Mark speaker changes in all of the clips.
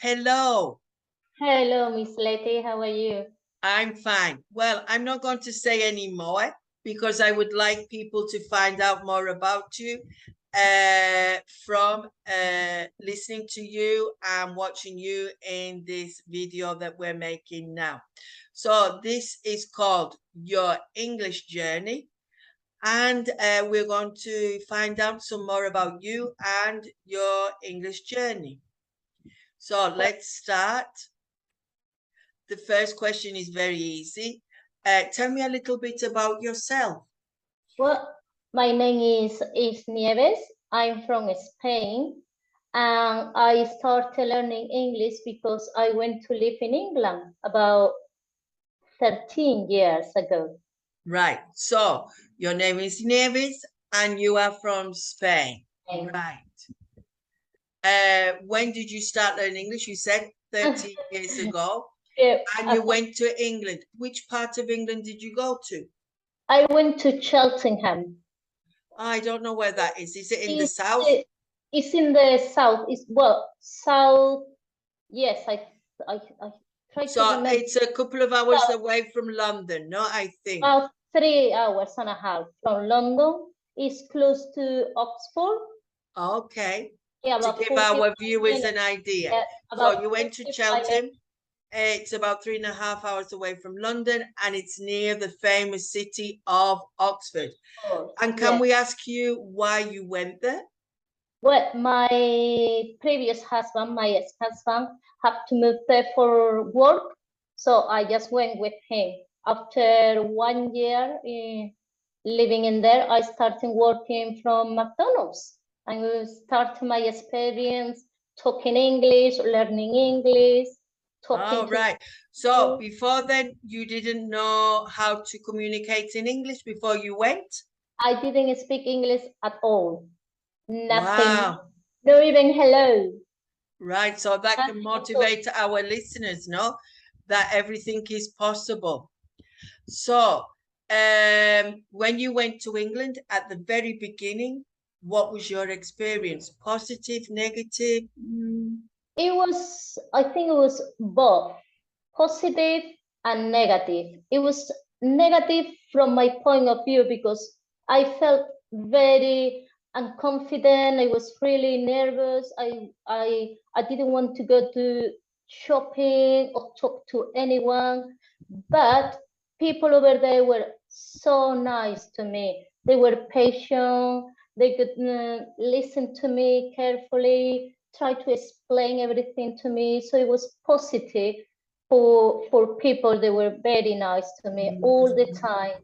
Speaker 1: Hello.
Speaker 2: Hello, Miss Letty. How are you?
Speaker 1: I'm fine. Well, I'm not going to say any more because I would like people to find out more about you from listening to you and watching you in this video that we're making now. So this is called Your English Journey. And we're going to find out some more about you and your English journey. So let's start. The first question is very easy. Tell me a little bit about yourself.
Speaker 2: Well, my name is Nieves. I'm from Spain, and I started learning English because I went to live in England about 13 years ago.
Speaker 1: Right. So your name is Nieves and you are from Spain. Right. When did you start learning English? You said 13 years ago. And you went to England. Which part of England did you go to?
Speaker 2: I went to Cheltenham.
Speaker 1: I don't know where that is. Is it in the south?
Speaker 2: It's in the south. It's south. Yes, I try to remember.
Speaker 1: So it's a couple of hours away from London, no? I think.
Speaker 2: About 3 hours and a half from London. It's close to Oxford.
Speaker 1: Okay.
Speaker 2: Yeah,
Speaker 1: to give our viewers an idea.
Speaker 2: Yeah,
Speaker 1: so you went to Cheltenham. It's about 3.5 hours away from London, and it's near the famous city of Oxford. And can we ask you why you went there?
Speaker 2: Well, my previous husband, my ex-husband, had to move there for work, so I just went with him. After 1 year living in there, I started working from McDonald's. I started my experience talking English, learning English, talking
Speaker 1: right. So before then, you didn't know how to communicate in English before you went?
Speaker 2: I didn't speak English at all. Nothing.
Speaker 1: Wow.
Speaker 2: Not even hello.
Speaker 1: Right. So that can motivate our listeners, no? That everything is possible. So when you went to England at the very beginning, what was your experience? Positive, negative?
Speaker 2: I think it was both positive and negative. It was negative from my point of view because I felt very unconfident. I was really nervous. I didn't want to go to shopping or talk to anyone. But people over there were so nice to me. They were patient. They could listen to me carefully, try to explain everything to me. So it was positive for people. They were very nice to me all the time.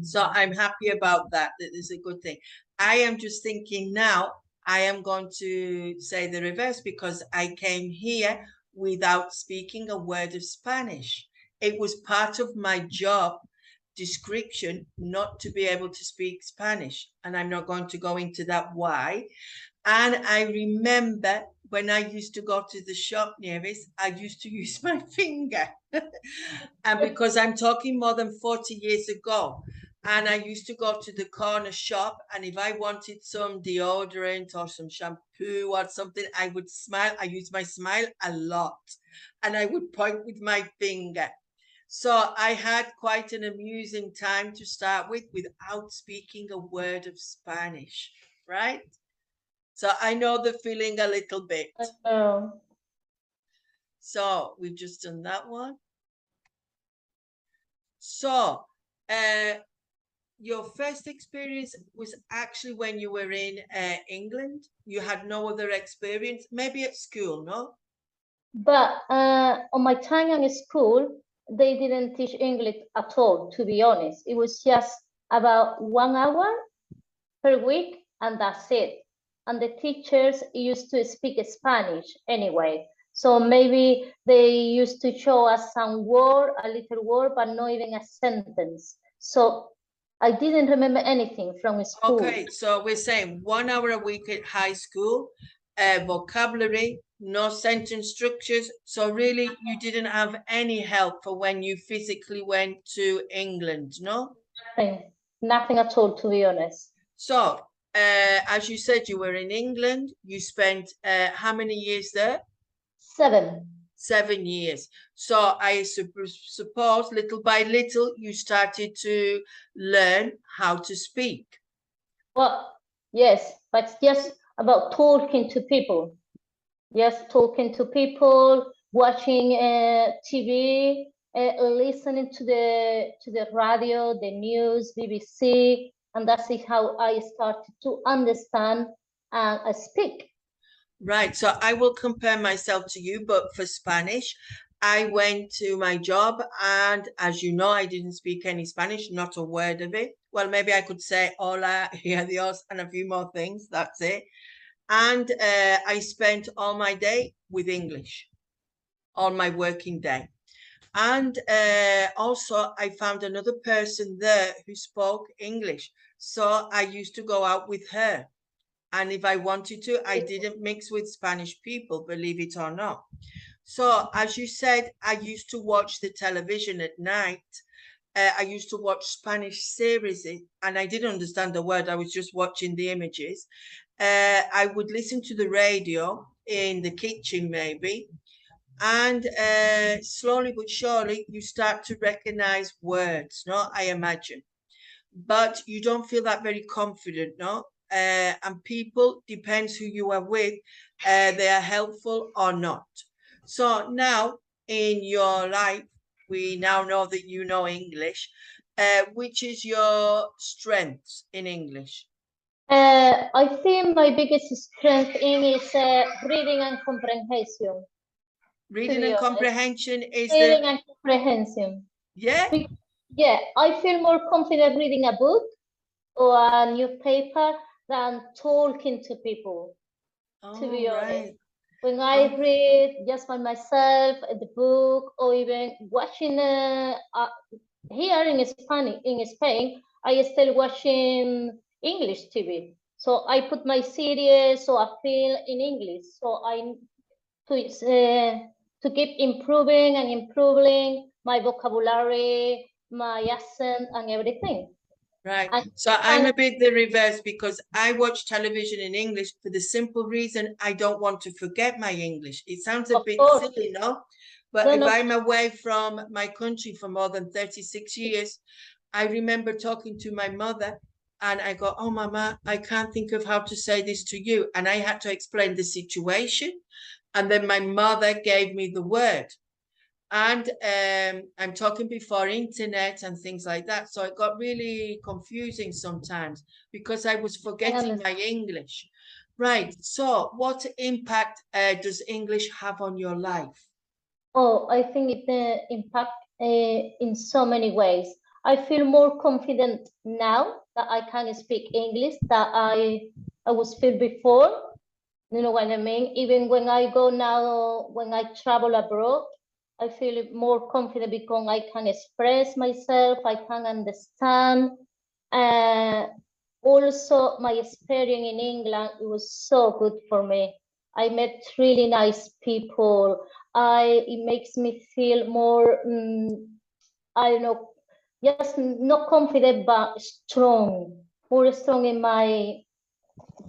Speaker 1: So I'm happy about that. That is a good thing. I am just thinking now, I am going to say the reverse because I came here without speaking a word of Spanish. It was part of my job description not to be able to speak Spanish. And I'm not going to go into that why. And I remember when I used to go to the shop, Nieves, I used to use my finger. And because I'm talking more than 40 years ago, and I used to go to the corner shop, and if I wanted some deodorant or some shampoo or something, I would smile. I use my smile a lot, and I would point with my finger. So I had quite an amusing time to start with without speaking a word of Spanish, right? So I know the feeling a little bit. So we've just done that one. So your first experience was actually when you were in England. You had no other experience, maybe at school, no?
Speaker 2: But on my time in school, they didn't teach English at all, to be honest. It was just about 1 hour per week, and that's it. And the teachers used to speak Spanish anyway. So maybe they used to show us some word, a little word, but not even a sentence. So I didn't remember anything from school.
Speaker 1: Okay, so we're saying 1 hour a week at high school, vocabulary, no sentence structures. So really, you didn't have any help for when you physically went to England, no?
Speaker 2: Nothing at all, to be honest.
Speaker 1: So, as you said, you were in England. You spent how many years there?
Speaker 2: 7.
Speaker 1: 7 years. So I suppose little by little you started to learn how to speak.
Speaker 2: Well, yes, but it's just about talking to people. Yes, talking to people, watching TV, listening to the radio, the news, BBC, and that's how I started to understand and speak.
Speaker 1: Right. So I will compare myself to you, but for Spanish, I went to my job, and as you know, I didn't speak any Spanish, not a word of it. Well, maybe I could say hola, adios, and a few more things. That's it. And I spent all my day with English, all my working day. And also, I found another person there who spoke English. So I used to go out with her. And if I wanted to, I didn't mix with Spanish people, believe it or not. So, as you said, I used to watch the television at night. I used to watch Spanish series, and I didn't understand the word. I was just watching the images. I would listen to the radio in the kitchen, maybe, and slowly but surely, you start to recognize words, no? I imagine. But you don't feel that very confident, no? And people, depends who you are with, they are helpful or not. So now in your life, we now know that you know English. Which is your strength in English?
Speaker 2: I think my biggest strength in is reading and comprehension.
Speaker 1: Reading and comprehension is
Speaker 2: reading and comprehension.
Speaker 1: Yeah?
Speaker 2: Yeah, I feel more confident reading a book or a newspaper than talking to people, to be honest. When I read just by myself the book, or even watching here in Spain, I still watching English TV. So I put my series, so I feel in English. So I to keep improving and improving my vocabulary, my accent, and everything.
Speaker 1: Right. So I'm a bit the reverse, because I watch television in English for the simple reason I don't want to forget my English. It sounds a bit silly, no? But if I'm away from my country for more than 36 years, I remember talking to my mother and I go, oh, Mama, I can't think of how to say this to you. And I had to explain the situation. And then my mother gave me the word. And I'm talking before internet and things like that. So it got really confusing sometimes because I was forgetting my English. Right. So what impact does English have on your life?
Speaker 2: Oh, I think it impact in so many ways. I feel more confident now that I can speak English that I was feel before. You know what I mean? Even when I go now, when I travel abroad, I feel more confident because I can express myself, I can understand. Also, my experience in England, it was so good for me. I met really nice people. It makes me feel more, I don't know, just not confident, but strong, more strong in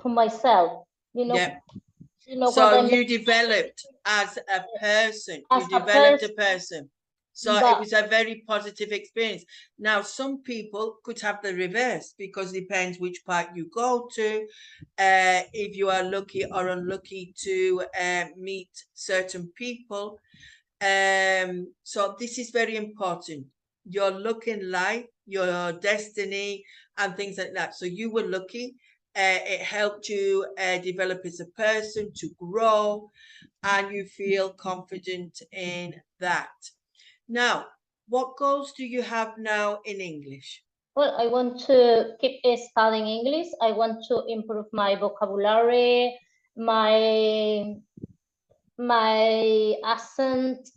Speaker 2: for myself, you know.
Speaker 1: Yeah.
Speaker 2: You know
Speaker 1: so
Speaker 2: what I
Speaker 1: you
Speaker 2: mean?
Speaker 1: developed as a person. You developed a person. So it was a very positive experience. Now, some people could have the reverse because it depends which part you go to, if you are lucky or unlucky to meet certain people. So this is very important. Your luck in life, your destiny, and things like that. So you were lucky. It helped you develop as a person, to grow, and you feel confident in that. Now, what goals do you have now in English?
Speaker 2: Well, I want to keep studying English. I want to improve my vocabulary, my accent,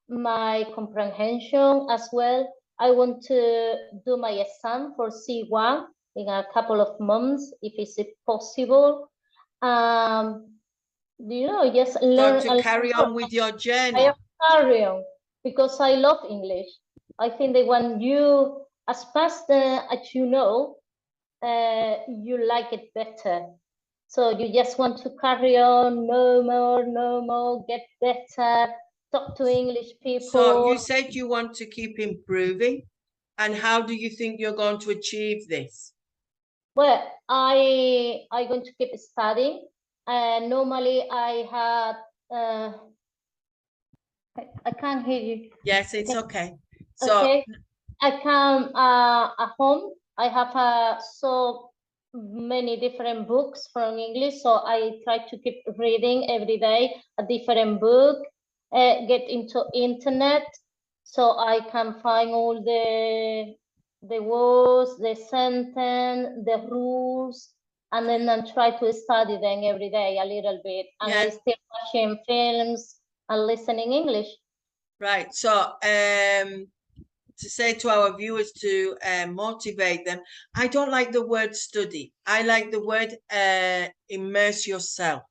Speaker 2: my comprehension as well. I want to do my exam for C1 in a couple of months, if it's possible. Just learn.
Speaker 1: So to carry on with your journey.
Speaker 2: I carry on because I love English. I think that when you, as fast as you know, you like it better. So you just want to carry on, no more, get better, talk to English people.
Speaker 1: So you said you want to keep improving. And how do you think you're going to achieve this?
Speaker 2: Well, I'm going to keep studying. Normally I had, I can't hear you.
Speaker 1: Yes, it's okay.
Speaker 2: So, okay, I come at home. I have so many different books from English, so I try to keep reading every day a different book. Get into internet, so I can find all the words, the sentence, the rules, and then I try to study them every day a little bit. And I still watching films and listening English.
Speaker 1: Right. So to say to our viewers to motivate them, I don't like the word study. I like the word immerse yourself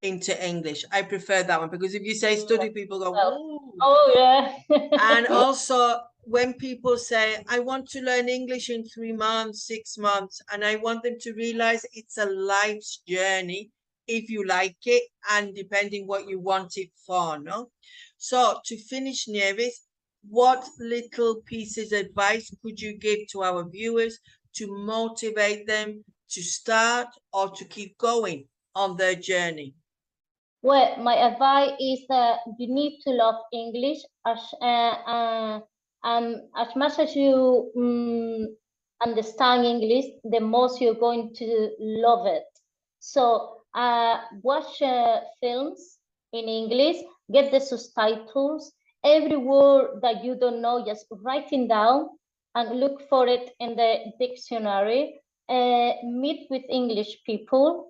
Speaker 1: into English. I prefer that one because if you say study, people go, ooh.
Speaker 2: Oh, yeah.
Speaker 1: And also, when people say, I want to learn English in 3 months, 6 months, and I want them to realize it's a life's journey if you like it and depending what you want it for, no? So to finish, Nieves, what little pieces of advice could you give to our viewers to motivate them to start or to keep going on their journey?
Speaker 2: Well, my advice is that you need to love English as much as you understand English, the most you're going to love it. So watch films in English, get the subtitles. Every word that you don't know, just writing down and look for it in the dictionary. Meet with English people.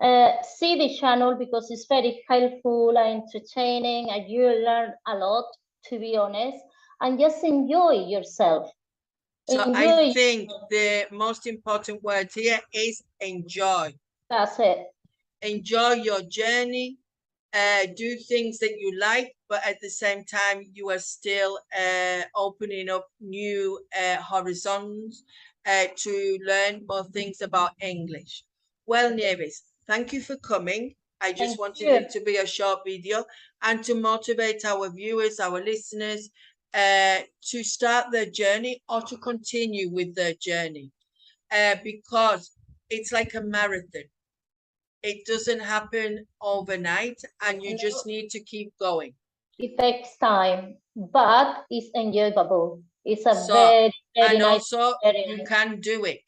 Speaker 2: See the channel because it's very helpful and entertaining, and you learn a lot, to be honest, and just enjoy yourself.
Speaker 1: So I think the most important word here is enjoy.
Speaker 2: That's it.
Speaker 1: Enjoy your journey. Do things that you like, but at the same time, you are still opening up new horizons to learn more things about English. Well, Nieves, thank you for coming. I just wanted it to be a short video and to motivate our viewers, our listeners, to start their journey or to continue with their journey because it's like a marathon. It doesn't happen overnight and you just need to keep going.
Speaker 2: It takes time, but it's enjoyable. It's a very
Speaker 1: and
Speaker 2: nice
Speaker 1: also
Speaker 2: experience.
Speaker 1: you can do it.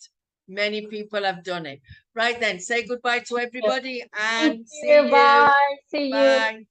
Speaker 1: Many people have done it. Right then, say goodbye to everybody and see you.
Speaker 2: Bye. See you.
Speaker 1: Bye.